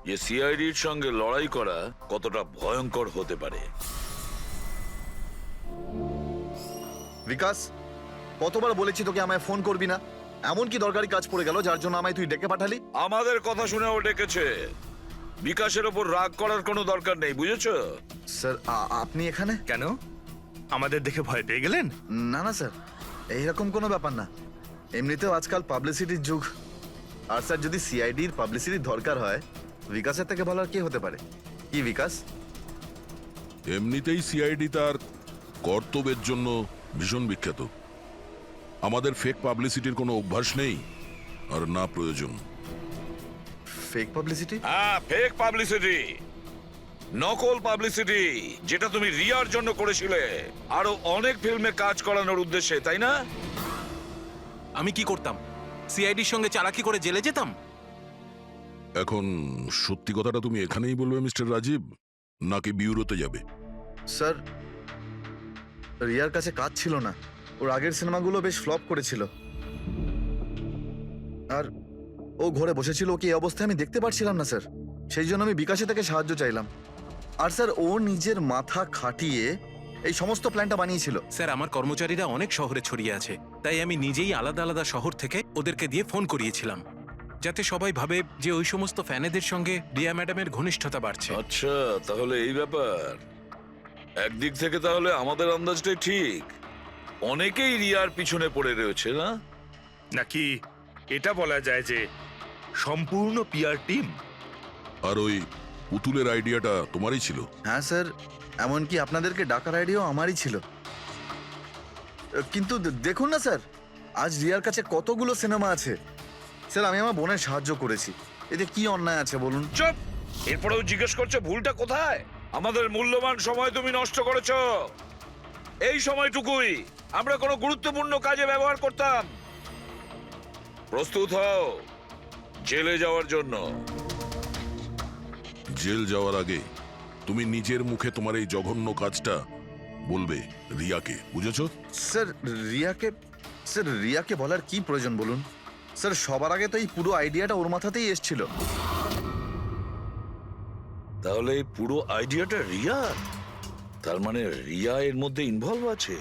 যে সিআইডির সঙ্গে লড়াই করা কতটা ভয়ঙ্কর হতে পারে। বিকাশ, কতবার বলেছি তোকে আমায় ফোন করবি না? এমন কি দরকারি কাজ পড়ে গেল যার জন্য আমায় তুই ডেকে পাঠালি? আমাদের কথা শুনে ও ডেকেছে। বিকাশের ওপর রাগ করার কোনো দরকার নেই, বুঝেছো? স্যার আপনি এখানে কেন আমাদের দেখে ভয় পেয়ে গেলেন? না না স্যার, এইরকম কোনো ব্যাপার না। এমনিতেও আজকাল পাবলিসিটির যুগ, আর স্যার যদি সিআইডির পাবলিসিটির দরকার হয়, বিকাশের থেকে ভালো আর কে হতে পারে? কি বিকাশ? এমনিতেই সিআইডি তার কর্তব্যের জন্য ভীষণ বিখ্যাত। আমাদের ফেক পাবলিসিটির কোনো অভ্যাস নেই, আর না প্রয়োজন। Fake publicity? হ্যাঁ, ফেক পাবলিসিটি, নকল পাবলিসিটি, যেটা তুমি রিয়ার জন্য করেছিলে আরো অনেক ফিল্মে কাজ করানোর উদ্দেশ্যে, তাই না? আমি কি করতাম? সিআইডির সঙ্গে চালাকি করে জেলে যেতাম? এখন সত্যি কথাটা তুমি এখানেই বলবে মিস্টার রাজীব, নাকি বিউরোতে যাবে? স্যার, রিয়ার কাছে কাজ ছিল না। ওর আগের সিনেমাগুলো বেশ ফ্লপ করেছিল, আর ও ঘরে বসেছিল। ওকে এই অবস্থায় আমি দেখতে পারছিলাম না স্যার, সেই জন্য আমি বিকাশে থেকে সাহায্য চাইলাম। আর স্যার, ও নিজের মাথা খাটিয়ে এই সমস্ত প্ল্যানটা বানিয়েছিল। স্যার, আমার কর্মচারীরা অনেক শহরে ছড়িয়ে আছে, তাই আমি নিজেই আলাদা আলাদা শহর থেকে ওদেরকে দিয়ে ফোন করিয়েছিলাম, যাতে সবাই ভাবে যে ওই সমস্ত ফ্যানেদের সঙ্গে রিয়া ম্যাডামের ঘনিষ্ঠতা বাড়ছে। আচ্ছা, তাহলে এই ব্যাপার। একদিক থেকে তাহলে আমাদের আন্দাজটাই ঠিক, অনেকেই রিয়ার পিছনে পড়ে রয়েছে, না? নাকি এটা বলা যায় যে সম্পূর্ণ পিআর টিম? আর ওই পুতুলের আইডিয়াটা তোমারই ছিল? হ্যাঁ স্যার, এমনকি আপনাদেরকে ডাকার আইডিয়াও আমারই ছিল। কিন্তু দেখুন না স্যার, আজ রিয়ার কাছে কতগুলো সিনেমা আছে। স্যার, আমি আমার বোনের সাহায্য করেছি, এতে কি অন্যায় আছে বলুন? চুপ! এরপরেও জিজ্ঞেস করছো ভুলটা কোথায়? আমাদের মূল্যবান সময় তুমি নষ্ট করেছো। এই সময়টুকুই আমরা কোনো গুরুত্বপূর্ণ কাজে ব্যবহার করতাম। প্রস্তুত হও জেলে যাওয়ার জন্য। জেল যাওয়ার আগে তুমি নিজের মুখে তোমার এই জঘন্য কাজটা বলবে রিয়াকে, বুঝেছো? স্যার, রিয়াকে বলার কি প্রয়োজন বলুন? স্যার, সবার আগে তো এই পুরো আইডিয়াটা ওর মাথাতেই এসেছিল। তাহলে এই পুরো আইডিয়াটা রিয়া? তার মানে রিয়া এর মধ্যে ইনভলভ আছে।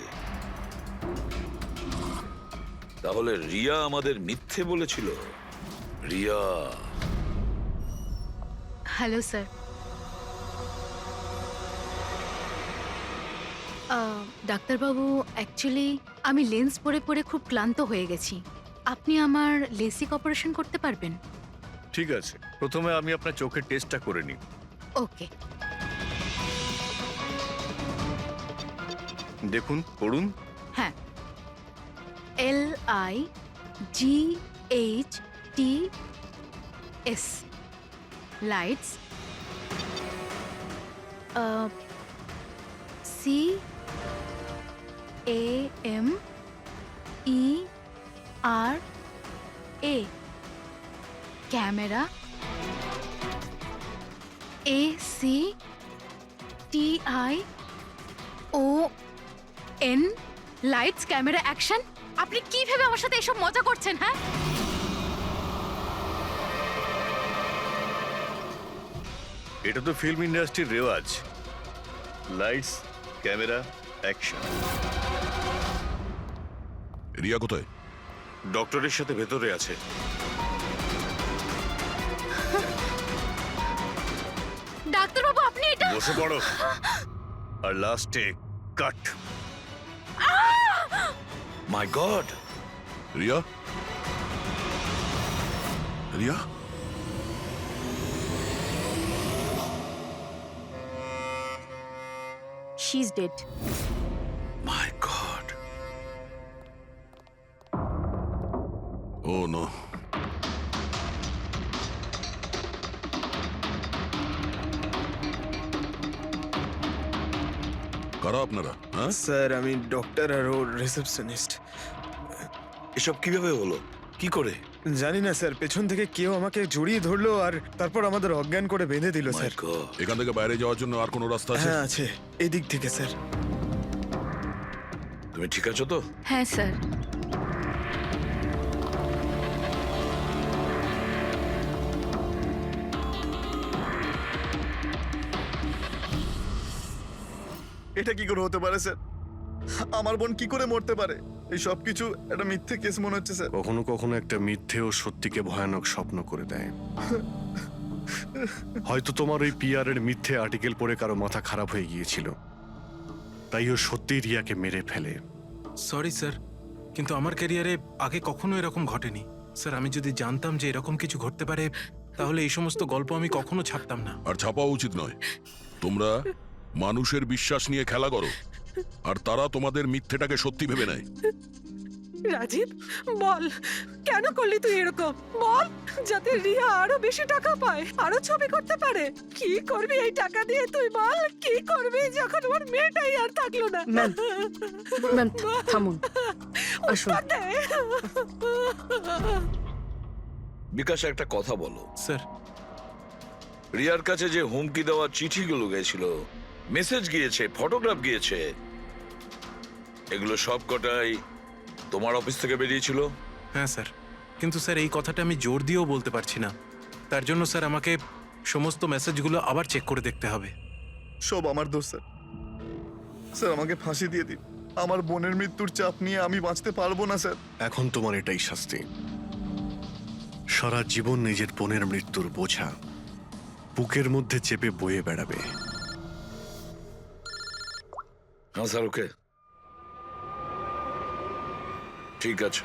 তাহলে রিয়া আমাদের মিথ্যে বলেছিল। রিয়া। Hello sir. ডাক্তারবাবু, অ্যাকচুয়ালি আমি লেন্স পরে পরে খুব ক্লান্ত হয়ে গেছি। আপনি আমার লেসিক অপারেশন করতে পারবেন? ঠিক আছে, প্রথমে আমি আপনার চোখের টেস্টটা করে নিই। ওকে। দেখুন, পড়ুন। হ্যাঁ, LIGHTS, lights. CAMERA, camera. ACTION, lights, camera, action. আপনি কি ভেবে আমার সাথে এসব মজা করছেন? হ্যাঁ, এটা তো ফিল্ম ইন্ডাস্ট্রির রেওয়াজ, লাইটস, ক্যামেরা, অ্যাকশন। রিয়া কোথায়? ডক্টরের সাথে ভেতরে আছে। ডাক্তারবাবু, আপনি এটা বসে পড়ো। আর লাস্টে cut. My God! Riya? Riya? She is dead. My God! Oh no. কারা আপনারা? হ্যাঁ, স্যার আমি ডক্টর আর ওর রিসেপশনিস্ট। এসব কিভাবে হলো? কি করে? জানি না স্যার, পেছন থেকে কেউ আমাকে জড়িয়ে ধরলো আর তারপর আমাদের অজ্ঞান করে বেঁধে দিল My স্যার। God! এখান থেকে বাইরে যাওয়ার জন্য আর কোনো রাস্তা আছে? হ্যাঁ আছে, এদিক থেকে স্যার। তুমি ঠিক আছো তো? হ্যাঁ স্যার। এটা কি করে হতে পারে স্যার? আমার বোন কি করে মরতে পারে? এই সব কিছু একটা মিথ্যে কেস মনে হচ্ছে স্যার। কখনো কখনো একটা মিথ্যেও সত্যিকে ভয়ানক স্বপ্ন করে দেয়। হয়তো তোমার ওই পিআর এর মিথ্যে আর্টিকেল পড়ে কারো মাথা খারাপ হয়ে গিয়েছিল, তাই ও সত্যিই রিয়াকে মেরে ফেলে। সরি স্যার, কিন্তু আমার ক্যারিয়ারে আগে কখনো এরকম ঘটেনি। স্যার, আমি যদি জানতাম যে এরকম কিছু ঘটতে পারে তাহলে এই সমস্ত গল্প আমি কখনো ছাপতাম না। আর ছাপাও উচিত নয়। তোমরা মানুষের বিশ্বাস নিয়ে খেলা করো, আর তারা তোমাদের মিথ্যেটাকে সত্যি ভেবে নেয়। রাজীব বল, কেন করলি তুই এরকম? বল, যাতে রিয়া আরো বেশি টাকা পায়, আরো ছবি করতে পারে। কি করবি এই টাকা দিয়ে তুই বল? কি করবি যখন ওর মেয়েটাই আর থাকলো না? ম্যাম, ম্যাম থামুন, আসুন। উত্তর দে। বিকাশ, একটা কথা বলো। স্যার, রিয়ার কাছে যে হুমকি দেওয়া চিঠিগুলো গিয়েছিল, মেসেজ গিয়েছে, ফটোগ্রাফ গিয়েছে, এগুলো সব কটাই তোমার অফিস থেকে বেরিয়েছিল? হ্যাঁ স্যার, কিন্তু স্যার এই কথাটা আমি জোর দিয়েও বলতে পারছি না। তার জন্য স্যার আমাকে সমস্ত মেসেজগুলো আবার চেক করে দেখতে হবে। সব আমার দোষ স্যার। স্যার আমাকে ফাঁসি দিয়ে দিন। আমার বোনের মৃত্যুর চাপ নিয়ে আমি বাঁচতে পারবো না স্যার। এখন তোমার এটাই শাস্তি। সারা জীবন নিজের বোনের মৃত্যুর বোঝা বুকের মধ্যে চেপে বয়ে বেড়াবে। হ্যাঁ স্যার, ওকে, ঠিক আছে।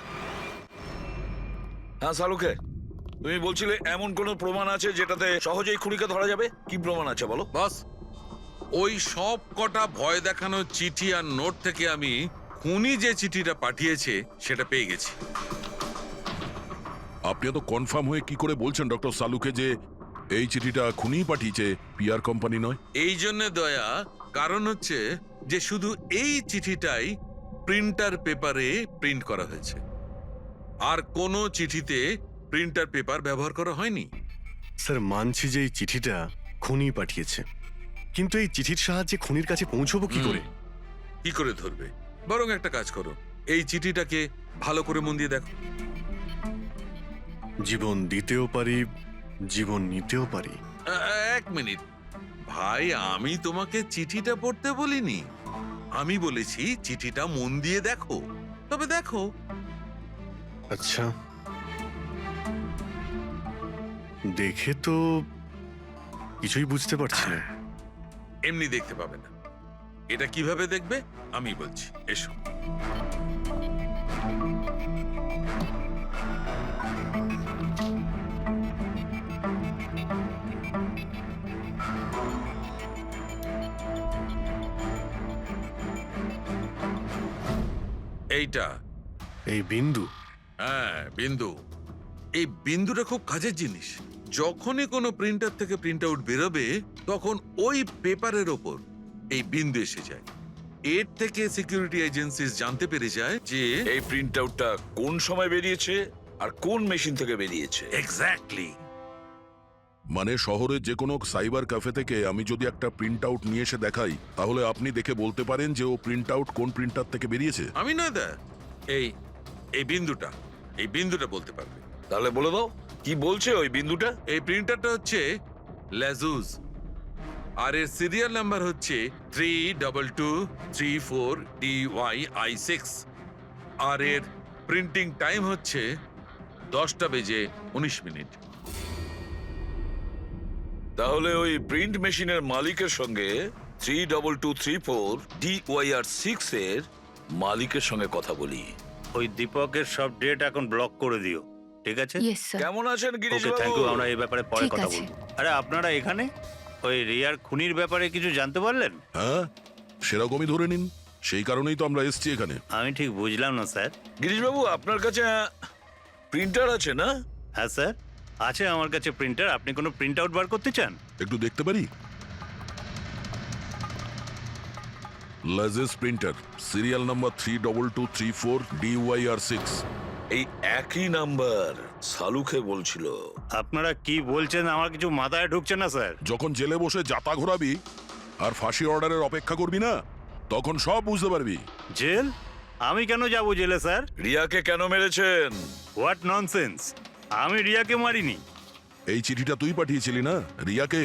হ্যাঁ স্যার, ওকে। তুমি বলছিলে এমন কোনো প্রমাণ আছে যেটাতে সহজেই খুনিকে ধরা যাবে? কি প্রমাণ আছে বলো? বস, ওই সব কটা ভয় দেখানো চিঠি আর নোট থেকে আমি খুনি যে চিঠিটা পাঠিয়েছে সেটা পেয়ে গেছি। আপনি তো কনফার্ম হয়ে কি করে বলছেন ডক্টর সালুকে যে এই চিঠিটা খুনিই পাঠিয়েছে, পিআর কোম্পানি নয়? এই জন্য দয়া, কারণ হচ্ছে যে শুধু এই চিঠিটাই প্রিন্টার পেপারে প্রিন্ট করা হয়েছে, আর কোনো চিঠিতে প্রিন্টার পেপার ব্যবহার করা হয়নি। স্যার মানছি যে এই চিঠিটা খুনি পাঠিয়েছে, কিন্তু এই চিঠির সাহায্যে খুনির কাছে পৌঁছবো কি করে? কি করে ধরবে? বরং একটা কাজ করো, এই চিঠিটাকে ভালো করে মন দিয়ে দেখো। জীবন দিতেও পারি, জীবন নিতেও পারি। এক মিনিট ভাই, আমি তোমাকে চিঠিটা পড়তে বলিনি, আমি বলেছি চিঠিটা মন দিয়ে দেখো। তবে দেখো। আচ্ছা, দেখে তো কিছুই বুঝতে পারছি না। এমনি দেখতে পাবে না, এটা কিভাবে দেখবে আমি বলছি, এসো। এইটা এই বিন্দু? হ্যাঁ, বিন্দু। এই বিন্দুটা খুব কাজের জিনিস। যখনই কোনো প্রিন্টার থেকে প্রিন্ট আউট বেরোবে তখন ওই পেপারের ওপর এই বিন্দু এসে যায়। এর থেকে সিকিউরিটি এজেন্সিস জানতে পেরে যায় যে এই প্রিন্ট আউটটা কোন সময় বেরিয়েছে আর কোন মেশিন থেকে বেরিয়েছে। এক্স্যাক্টলি। মানে শহরের যে কোনো সাইবার ক্যাফে থেকে আমি যদি একটা প্রিন্ট আউট নিয়ে এসে দেখাই, তাহলে আপনি দেখে বলতে পারেন যে ও প্রিন্ট আউট কোন প্রিন্টার থেকে বেরিয়েছে? আমি নয় দা, এই এই বিন্দুটা বলতে পারবে। তাহলে বলে দাও, কি বলছে ওই বিন্দুটা? এই প্রিন্টারটা হচ্ছে লেজুস, আর এর সিরিয়াল নাম্বার হচ্ছে 32234DYI6, আর এর প্রিন্টিং টাইম হচ্ছে 10:19। তাহলে ওই প্রিন্ট মেশিনের মালিকের সঙ্গে 32234DYR6 এর মালিকের সঙ্গে কথা বলি। ওই দীপকের সব ডেট এখন ব্লক করে দিও, ঠিক আছে? Yes sir. কেমন আছেন গিরিশ ওকে, থ্যাংক বাবু? ইউ। আমরা এই ব্যাপারে পরে ঠিক কথা আছে। বলবো। আরে আপনারা এখানে ওই রিয়ার খুনির ব্যাপারে কিছু জানতে পারলেন? হ্যাঁ, সেরকমই ধরে নিন। সেই কারণেই তো আমরা এসছি এখানে। আমি ঠিক বুঝলাম না স্যার। গিরিশ বাবু, আপনার কাছে প্রিন্টার আছে না? হ্যাঁ স্যার, আছে আমার কাছে প্রিন্টার। আপনি কোনো প্রিন্ট আউট বার করতে চান? একটু দেখতে পারি? লাজেস প্রিন্টার, সিরিয়াল নাম্বার 32234 DYR6। এই একই নাম্বার সালুকে বলছিল। আপনারা কি বলছেন আমার কিছু মাথায় ঢুকছে না স্যার। যখন জেলে বসে জাতা ঘোরাবি আর ফাঁসি অর্ডারের অপেক্ষা করবি না, তখন সব বুঝতে পারবি। জেল? আমি কেন যাব জেলে স্যার? রিয়াকে কেন মেরেছেন? What nonsense! আমি রিয়াকে মারিনি। এই চিঠিটা তুই পাঠিয়েছিলি না রিয়াকে?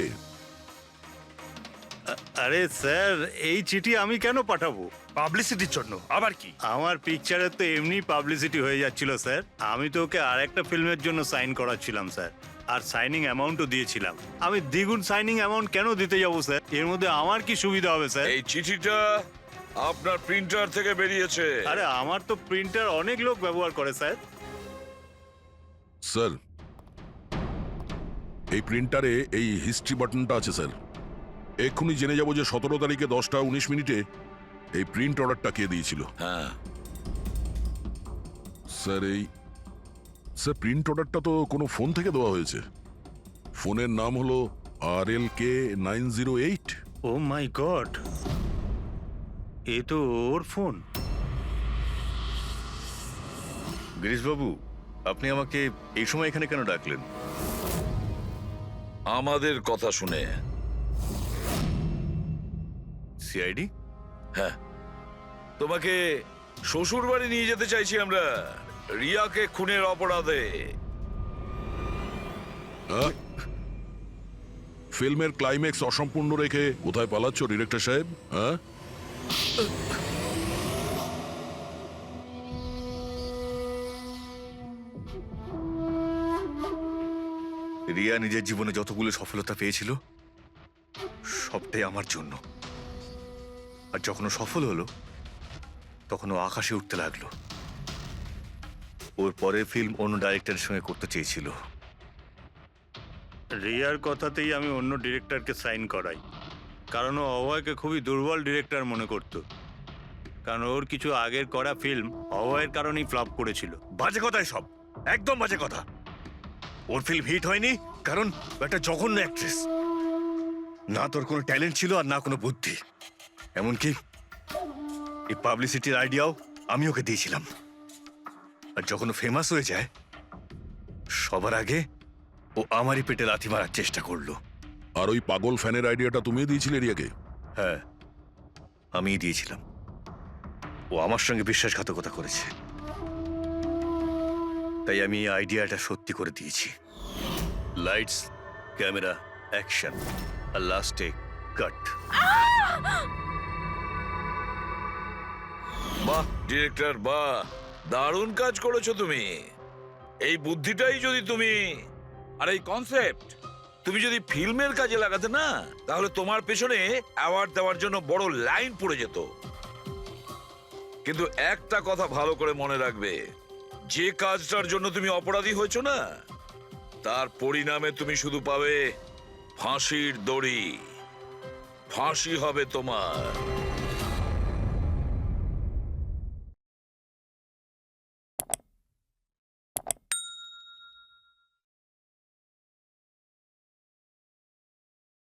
আরে স্যার, এই চিঠি আমি কেন পাঠাবো? পাবলিসিটির জন্য আবার কি? আমার পিকচারের তো এমনি পাবলিসিটি হয়ে যাচ্ছিল স্যার। আমি তো ওকে আর একটা ফিল্মের জন্য সাইন করাচ্ছিলাম স্যার, আর সাইনিং অ্যামাউন্টও দিয়েছিলাম। আমি দ্বিগুণ সাইনিং অ্যামাউন্ট কেন দিতে যাবো স্যার? এর মধ্যে আমার কি সুবিধা হবে স্যার? এই চিঠিটা আপনার প্রিন্টার থেকে বেরিয়েছে। আরে আমার তো প্রিন্টার অনেক লোক ব্যবহার করে স্যার। স্যার, এই প্রিন্টারে এই হিস্ট্রি বাটনটা আছে স্যার। এক্ষুনি জেনে যাব যে 17 তারিখে 10:19 এই প্রিন্ট অর্ডারটা কে দিয়েছিল। হ্যাঁ স্যার প্রিন্ট অর্ডারটা তো কোনো ফোন থেকে দেওয়া হয়েছে। ফোনের নাম হলো RLK 908। ও মাই গড, এ তো ওর ফোন। গিরিশবাবু, আপনি আমাকে এই সময় এখানে কেন ডাকলেন? আমাদের কথা শুনে। সিআইডি? হ্যাঁ, তোমাকে শ্বশুর বাড়ি নিয়ে যেতে চাইছি আমরা, রিয়াকে খুনের অপরাধে। ফিল্মের ক্লাইম্যাক্স অসম্পূর্ণ রেখে কোথায় পালাচ্ছ ডিরেক্টর সাহেব? হ্যাঁ, রিয়া নিজের জীবনে যতগুলো সফলতা পেয়েছিল সবটাই আমার জন্য। আর যখন ও সফল হলো তখন ও আকাশে উঠতে লাগলো। ওর পরের ফিল্ম অন্য ডাইরেক্টরের সঙ্গে করতে চেয়েছিল। রিয়ার কথাতেই আমি অন্য ডিরেক্টরকে সাইন করাই, কারণ ও অভয়কে খুবই দুর্বল ডিরেক্টর মনে করত। কারণ ওর কিছু আগের করা ফিল্ম অভয়ের কারণেই ফ্লপ করেছিল। বাজে কথা সব, একদম বাজে কথা। ওর ফিল্ম হিট হয়নি কারণ ও একটা জঘন্য অ্যাক্ট্রেস। না তোর কোনো ট্যালেন্ট ছিল আর না কোনো বুদ্ধি। এমনকি এই পাবলিসিটির আইডিয়াও আমি ওকে দিয়েছিলাম। আর যখন ও ফেমাস হয়ে যায় সবার আগে ও আমারই পেটে লাথি মারার চেষ্টা করলো। আর ওই পাগল ফ্যানের আইডিয়াটা তুমি দিয়েছিলে রিয়াকে? হ্যাঁ, আমিই দিয়েছিলাম। ও আমার সঙ্গে বিশ্বাসঘাতকতা করেছে, তাই আমি এই আইডিয়াটা সত্যি করে দিয়েছি। লাইটস, ক্যামেরা, অ্যাকশন, আর লাস্টে কাট। বাহ ডিরেক্টর, বাহ, দারুণ কাজ করেছো তুমি। এই বুদ্ধিটাই যদি তুমি আর এই কনসেপ্ট তুমি যদি ফিল্মের কাজে লাগাতে না, তাহলে তোমার পেছনে অ্যাওয়ার্ড দেওয়ার জন্য বড় লাইন পড়ে যেত। কিন্তু একটা কথা ভালো করে মনে রাখবে, যে কাজটার জন্য তুমি অপরাধী হয়েছো না, তার পরিণামে তুমি শুধু পাবে ফাঁসির দড়ি। ফাঁসি হবে তোমার।